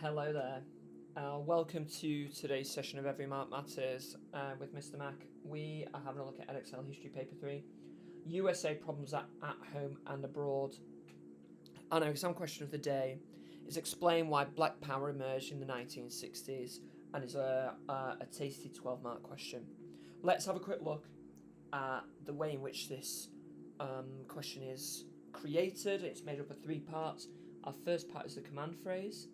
Hello there. Welcome to today's session of Every Mark Matters with Mr. Mac. We are having a look at Edexcel History Paper 3, USA Problems at Home and Abroad. And our exam question of the day is explain why Black Power emerged in the 1960s and is a tasty 12-mark question. Let's have a quick look at the way in which this question is created. It's made up of 3 parts. Our first part is the command phrase.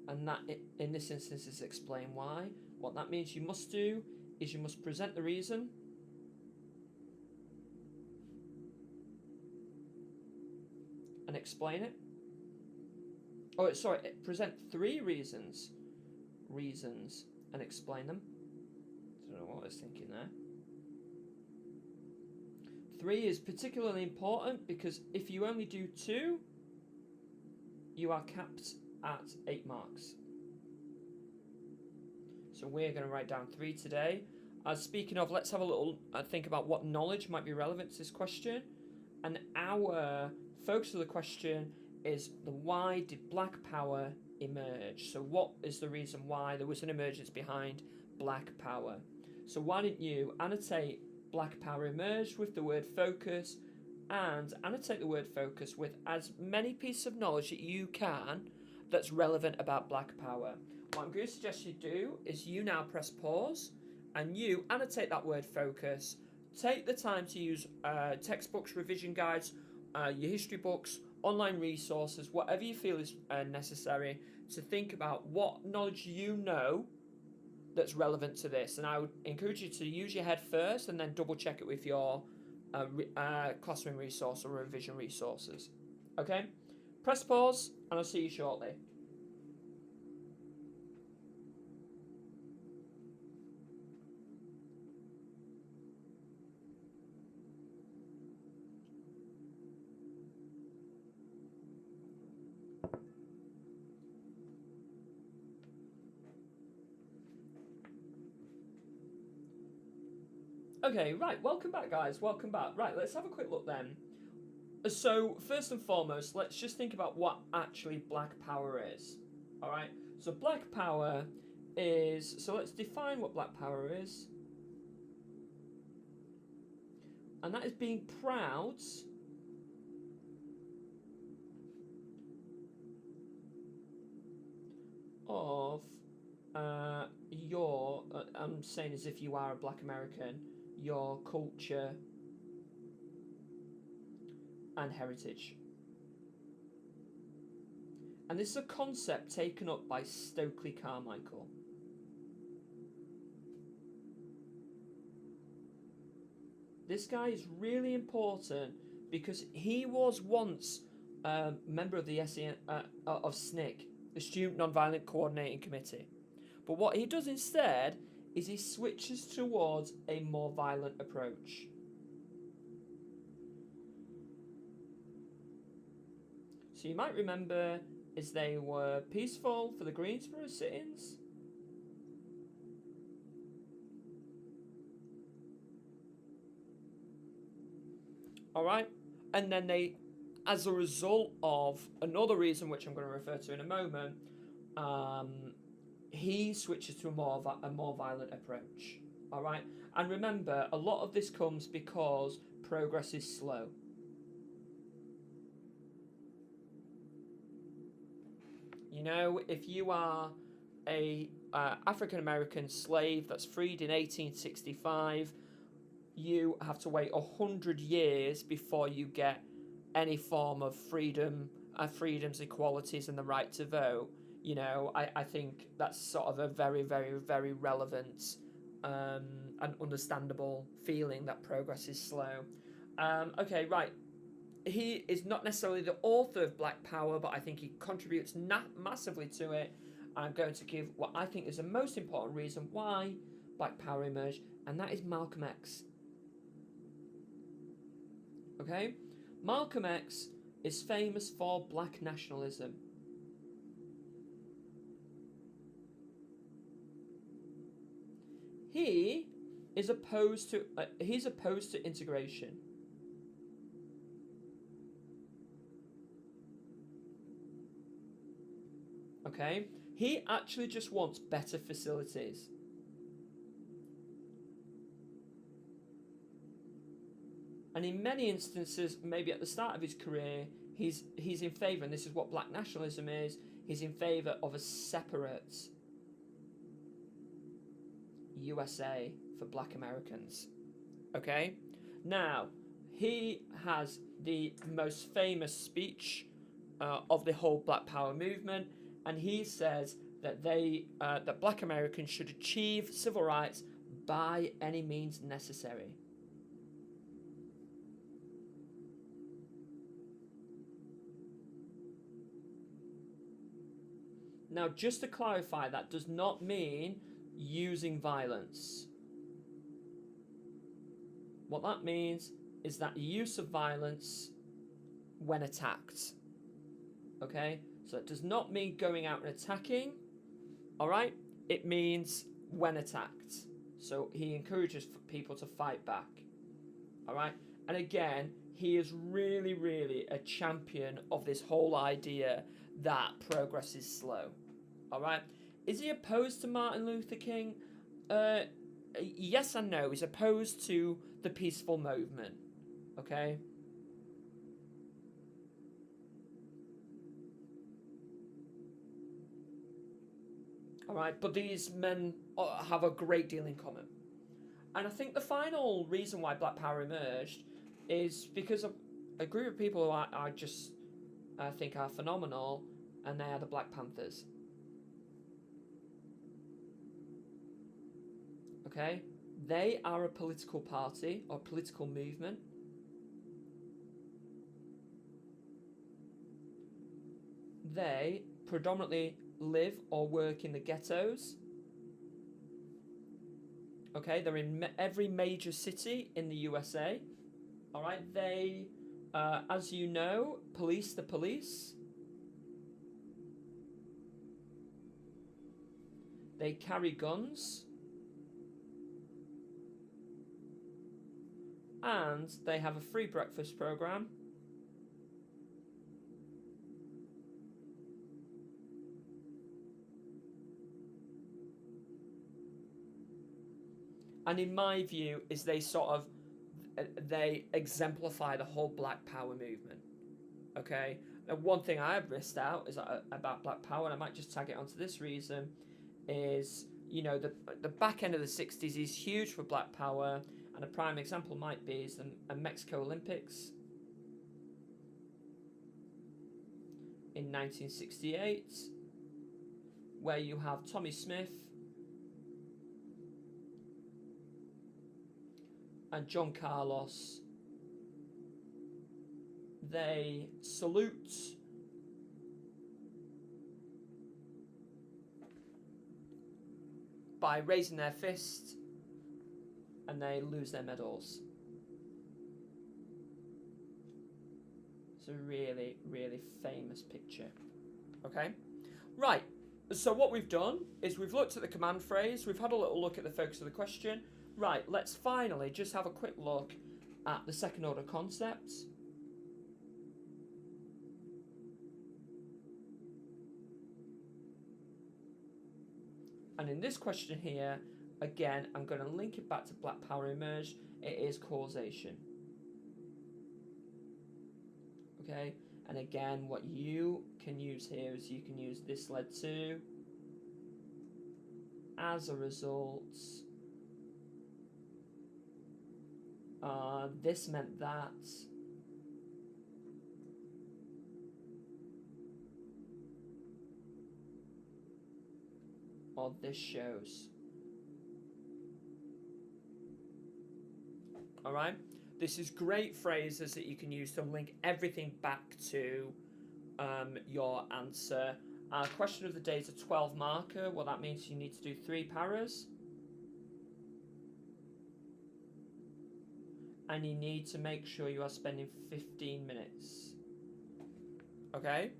And that, in this instance, is explain why. What that means you must do is you must present the reason, and explain it. Oh, sorry, present 3 reasons, and explain them. I don't know what I was thinking there. 3 is particularly important because if you only do 2, you are capped at 8 marks. So we're going to write down 3 today. Speaking of, let's have a little think about what knowledge might be relevant to this question. And our focus of the question is the why did Black Power emerge? So what is the reason why there was an emergence behind Black Power? So why didn't you annotate Black Power emerged with the word focus, and annotate the word focus with as many pieces of knowledge that you can that's relevant about Black Power. What I'm going to suggest you do is you now press pause and you annotate that word focus. Take the time to use textbooks, revision guides, your history books, online resources, whatever you feel is necessary to think about what knowledge you know that's relevant to this. And I would encourage you to use your head first and then double check it with your classroom resource or revision resources. Okay? Press pause and I'll see you shortly. Okay, right, welcome back guys, welcome back. Right, let's have a quick look then. So, first and foremost, let's just think about what actually Black Power is. Alright, so Black Power is, so let's define what Black Power is. And that is being proud of your, I'm saying as if you are a Black American, your culture and heritage. And this is a concept taken up by Stokely Carmichael. This guy is really important because he was once a member of the of SNCC, the Student Nonviolent Coordinating Committee. But what he does instead is he switches towards a more violent approach. So you might remember is they were peaceful for the Greensboro sit-ins. Alright, and then they, as a result of another reason which I'm going to refer to in a moment, he switches to a more violent approach. Alright, and remember, a lot of this comes because progress is slow. You know, if you are a African-American slave that's freed in 1865, you have to wait 100 years before you get any form of freedoms, equalities, and the right to vote. You know, I think that's sort of a very, very, very relevant and understandable feeling that progress is slow. Okay, right. He is not necessarily the author of Black Power, but I think he contributes massively to it. I'm going to give what I think is the most important reason why Black Power emerged, and that is Malcolm X. Okay? Malcolm X is famous for black nationalism. He's opposed to integration. Okay? He actually just wants better facilities. And in many instances, maybe at the start of his career, he's in favour, and this is what black nationalism is, he's in favour of a separate USA for black Americans. Okay? Now, he has the most famous speech of the whole Black Power movement, and he says that that black Americans should achieve civil rights by any means necessary. Now, just to clarify, that does not mean using violence. What that means is that use of violence when attacked. Okay? So it does not mean going out and attacking. Alright? It means when attacked. So he encourages people to fight back. Alright? And again, he is really, really a champion of this whole idea that progress is slow. Alright? Is he opposed to Martin Luther King? Yes and no. He's opposed to the peaceful movement. Okay? Alright, but these men have a great deal in common. And I think the final reason why Black Power emerged is because of a group of people who I just think are phenomenal, and they are the Black Panthers. Okay? They are a political party or political movement. They predominantly live or work in the ghettos. Okay, they're in every major city in the USA. All right, they, as you know, police the police. They carry guns. And they have a free breakfast program. And in my view, is they exemplify the whole Black Power movement. Okay? And one thing I have missed out is about Black Power, and I might just tag it onto this reason, is, you know, the back end of the 60s is huge for Black Power, and a prime example might be is the Mexico Olympics in 1968, where you have Tommy Smith and John Carlos. They salute by raising their fist, and they lose their medals. It's a really, really famous picture. Okay? Right, so what we've done is we've looked at the command phrase, we've had a little look at the focus of the question. Right, let's finally just have a quick look at the second order concepts. And in this question here, again, I'm going to link it back to Black Power emerged. It is causation. Okay, and again, what you can use here is you can use this led to, as a result, this meant that, or this shows. Alright? This is great phrases that you can use to link everything back to your answer. Question of the day is a 12 marker. Well, that means you need to do 3 paras. And you need to make sure you are spending 15 minutes. Okay?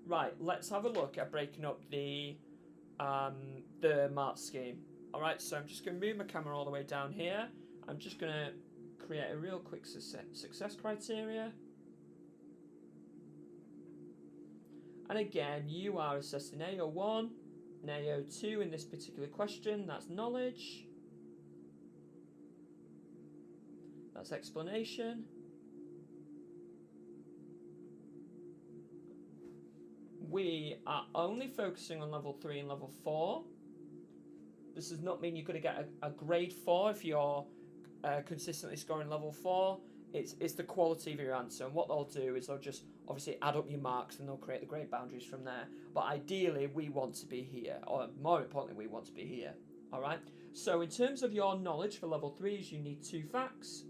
Right, let's have a look at breaking up the mark scheme. Alright, so I'm just going to move my camera all the way down here. I'm just going to create a real quick success criteria. And again, you are assessed in AO1 and AO2 in this particular question. That's knowledge. That's explanation. We are only focusing on level 3 and level 4. This does not mean you're going to get a grade 4 if you're consistently scoring level 4. It's the quality of your answer, and what they'll do is they'll just obviously add up your marks and they'll create the grade boundaries from there. But ideally, we want to be here, or more importantly, we want to be here. All right. So in terms of your knowledge for level 3s, you need 2 facts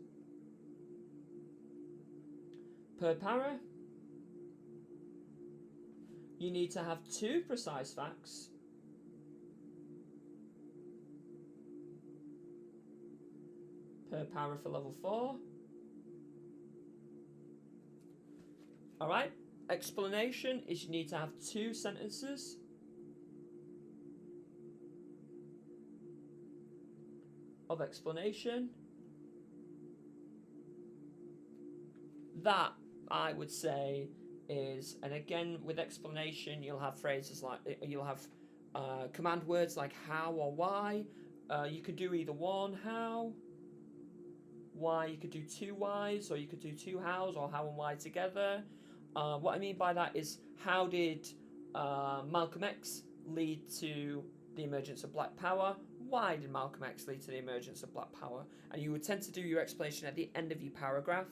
per para. You need to have 2 precise facts per para for level 4. All right. Explanation is you need to have 2 sentences of explanation. That, I would say, is, and again with explanation you'll have phrases like, you'll have command words like how or why. You could do either one, how, why, you could do 2 whys, or you could do 2 hows, or how and why together. What I mean by that is, how did Malcolm X lead to the emergence of Black Power? Why did Malcolm X lead to the emergence of Black Power? And you would tend to do your explanation at the end of your paragraph.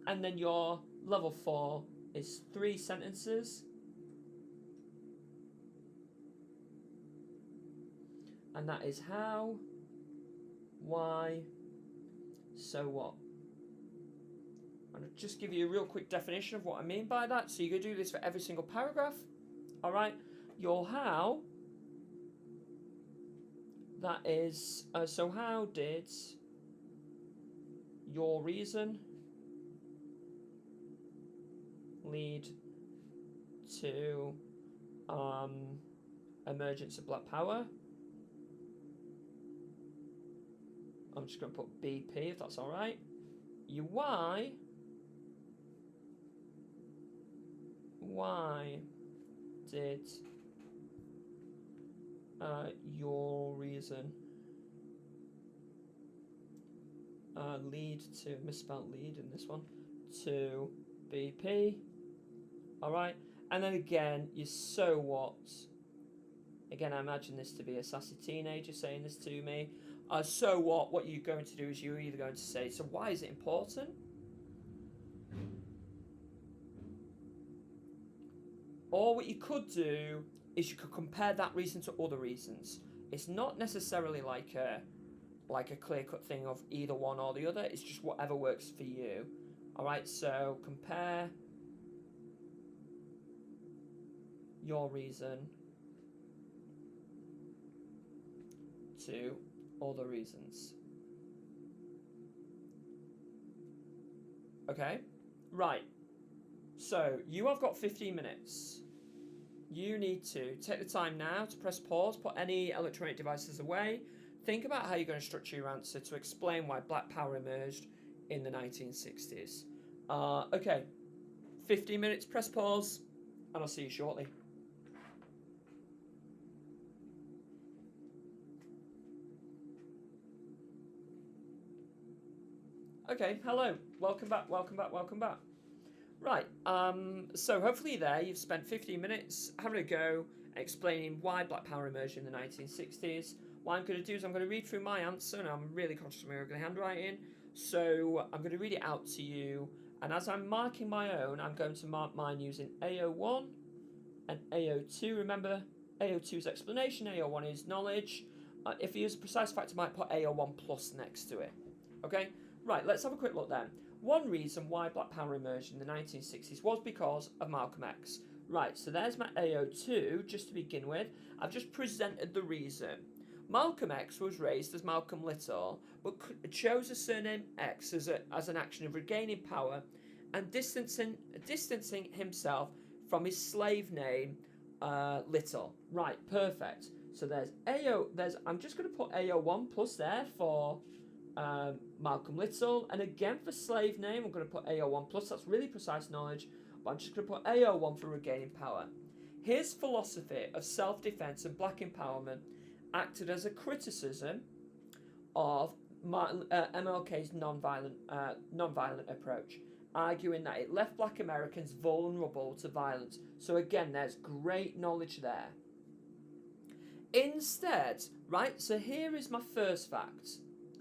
And then your level 4 is 3 sentences. And that is how, why, so what. And I'll just give you a real quick definition of what I mean by that. So you're going to do this for every single paragraph. All right. Your how, that is, so how did your reason lead to emergence of Black Power? I'm just going to put BP if that's all right. Your why did your reason lead to, misspelled lead in this one, to BP. All right, and then again, your so what. Again, I imagine this to be a sassy teenager saying this to me. So what you're going to do is you're either going to say, so why is it important? Or what you could do is you could compare that reason to other reasons. It's not necessarily like a clear-cut thing of either one or the other. It's just whatever works for you. All right, so compare your reason to other reasons. Okay, right. So you have got 15 minutes. You need to take the time now to press pause, put any electronic devices away, think about how you're going to structure your answer to explain why Black Power emerged in the 1960s. Okay, 15 minutes, press pause, and I'll see you shortly. Okay, hello, welcome back. Right, so hopefully there you've spent 15 minutes having a go, explaining why Black Power emerged in the 1960s. What I'm going to do is I'm going to read through my answer, and I'm really conscious of my ugly handwriting, so I'm going to read it out to you, and as I'm marking my own, I'm going to mark mine using AO1 and AO2. Remember, AO2 is explanation, AO1 is knowledge. If you use a precise fact, I might put AO1 plus next to it. Okay? Right, let's have a quick look then. One reason why Black Power emerged in the 1960s was because of Malcolm X. Right, so there's my AO2, just to begin with. I've just presented the reason. Malcolm X was raised as Malcolm Little, but chose the surname X as an action of regaining power and distancing himself from his slave name, Little. Right, perfect. So I'm just going to put AO1 plus there for Malcolm Little, and again for slave name I'm going to put AO1 plus. That's really precise knowledge, but I'm just going to put AO1 for regaining power. His philosophy of self-defense and black empowerment acted as a criticism of MLK's non-violent approach, arguing that it left black Americans vulnerable to violence. So again, there's great knowledge there. Instead, right, so here is my first fact,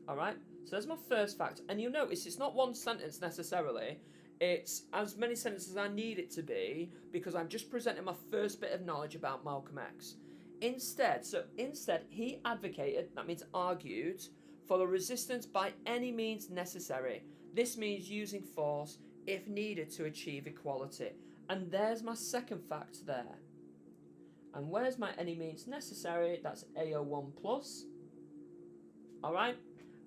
all right? So there's my first fact, and you'll notice it's not one sentence necessarily, it's as many sentences as I need it to be, because I'm just presenting my first bit of knowledge about Malcolm X. Instead, he advocated, that means argued, for the resistance by any means necessary. This means using force if needed to achieve equality. And there's my second fact there. And where's my any means necessary? That's AO1 plus. Alright?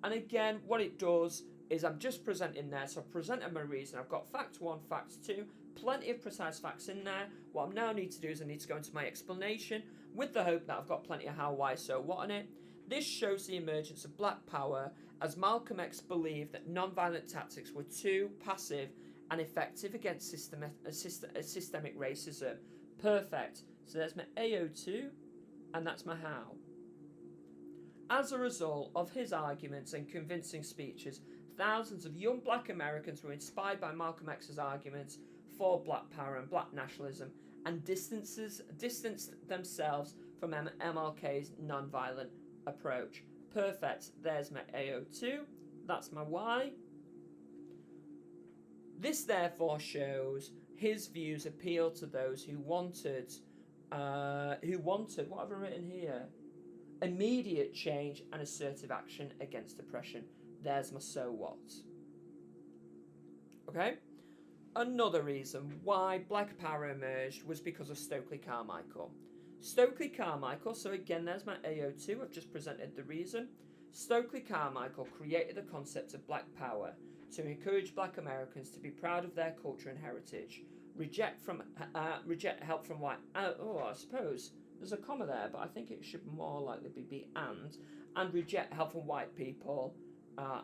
And again, what it does is I'm just presenting there. So I've presented my reason. I've got fact 1, fact 2, plenty of precise facts in there. What I now need to do is I need to go into my explanation with the hope that I've got plenty of how, why, so, what on it. This shows the emergence of black power as Malcolm X believed that non-violent tactics were too passive and effective against systemic racism. Perfect. So there's my AO2 and that's my how. As a result of his arguments and convincing speeches, thousands of young black Americans were inspired by Malcolm X's arguments for black power and black nationalism and distanced themselves from MLK's non-violent approach. Perfect. There's my AO2. That's my Y. This therefore shows his views appeal to those who wanted, what have I written here? Immediate change and assertive action against oppression. There's my so what. Okay? Another reason why black power emerged was because of Stokely Carmichael. Stokely Carmichael, so again there's my AO2, I've just presented the reason. Stokely Carmichael created the concept of black power to encourage black Americans to be proud of their culture and heritage, reject help from white, I suppose there's a comma there, but I think it should more likely be and reject help from white people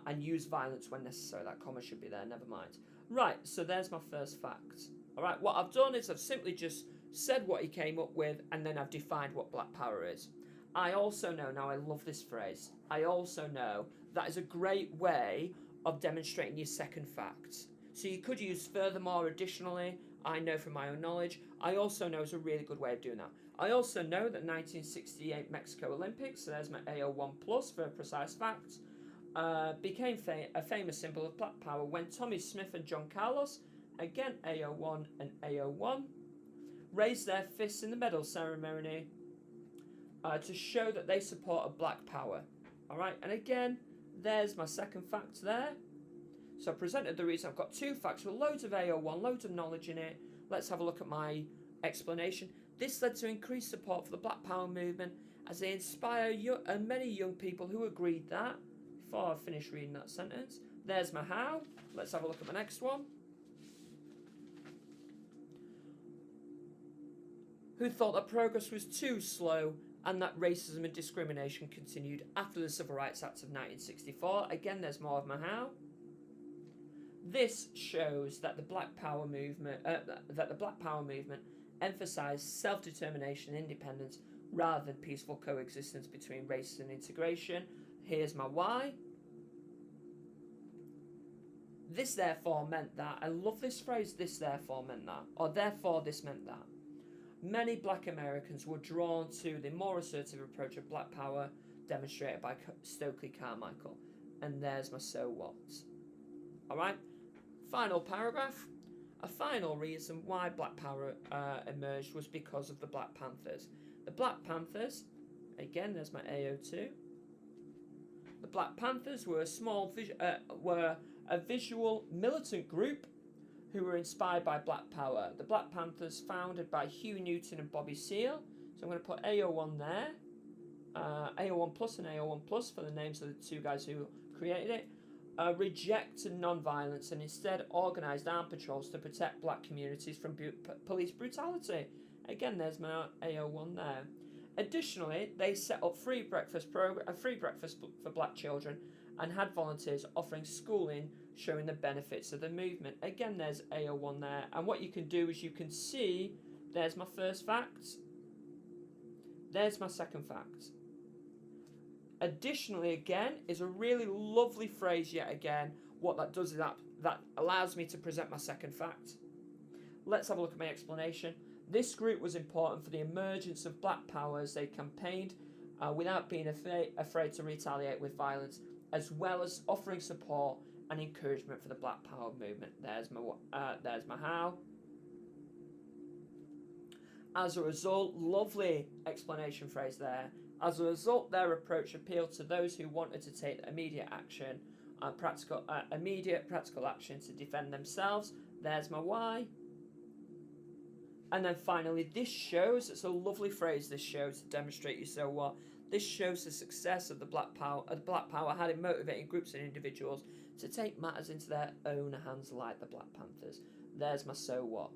and use violence when necessary. That comma should be there, never mind. Right, so there's my first fact. Alright, what I've done is I've simply just said what he came up with, and then I've defined what black power is. I also know, now I love this phrase, I also know that is a great way of demonstrating your second fact. So you could use furthermore, additionally, I know from my own knowledge, I also know is a really good way of doing that. I also know that 1968 Mexico Olympics, so there's my AO1 plus for a precise fact, became a famous symbol of black power when Tommy Smith and John Carlos, again AO1 and AO1, raised their fists in the medal ceremony to show that they supported black power. Alright, and again, there's my second fact there. So I presented the reason. I've got two facts with loads of AO1, loads of knowledge in it. Let's have a look at my explanation. This led to increased support for the black power movement as they inspire many young people who agreed that. Before I finish reading that sentence, there's my how. Let's have a look at my next one. Who thought that progress was too slow and that racism and discrimination continued after the Civil Rights Act of 1964. Again, there's more of my how. This shows that the Black Power movement emphasised self-determination and independence rather than peaceful coexistence between races and integration. Here's my why. This therefore meant that, I love this phrase, this therefore meant that, or therefore this meant that. Many black Americans were drawn to the more assertive approach of black power demonstrated by Stokely Carmichael. And there's my so what. Alright, final paragraph. A final reason why black power emerged was because of the Black Panthers. The Black Panthers, again there's my AO2. The Black Panthers were a visual militant group who were inspired by black power. The Black Panthers, founded by Hugh Newton and Bobby Seale. So I'm going to put AO1 there. AO1 plus and AO1 plus for the names of the two guys who created it. Rejected non-violence and instead organised armed patrols to protect black communities from police brutality. Again, there's my AO1 there. Additionally, they set up free breakfast for black children and had volunteers offering schooling showing the benefits of the movement. Again, there's AO1 there. And what you can do is you can see There's my first fact. There's my second fact. Additionally, again, is a really lovely phrase yet again. What that does is that allows me to present my second fact. Let's have a look at my explanation. This group was important for the emergence of black power as they campaigned without being afraid to retaliate with violence, as well as offering support and encouragement for the black power movement. There's my how. As a result, lovely explanation phrase there. As a result, their approach appealed to those who wanted to take immediate action, immediate practical action to defend themselves. There's my why. And then finally, this shows, it's a lovely phrase, this shows to demonstrate you so what. This shows the success of the black power had in motivating groups and individuals to take matters into their own hands like the Black Panthers. There's my so what.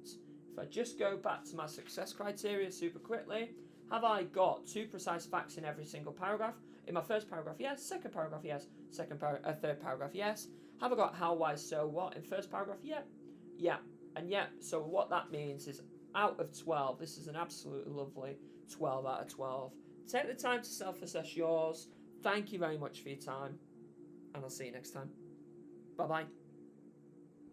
If I just go back to my success criteria super quickly, have I got 2 precise facts in every single paragraph? In my first paragraph, yes. Second paragraph, yes. Third paragraph, yes. Have I got how, why, so what in first paragraph? Yep. Yeah. And yeah, so what that means is out of 12, this is an absolutely lovely 12 out of 12. Take the time to self-assess yours. Thank you very much for your time, and I'll see you next time. Bye-bye.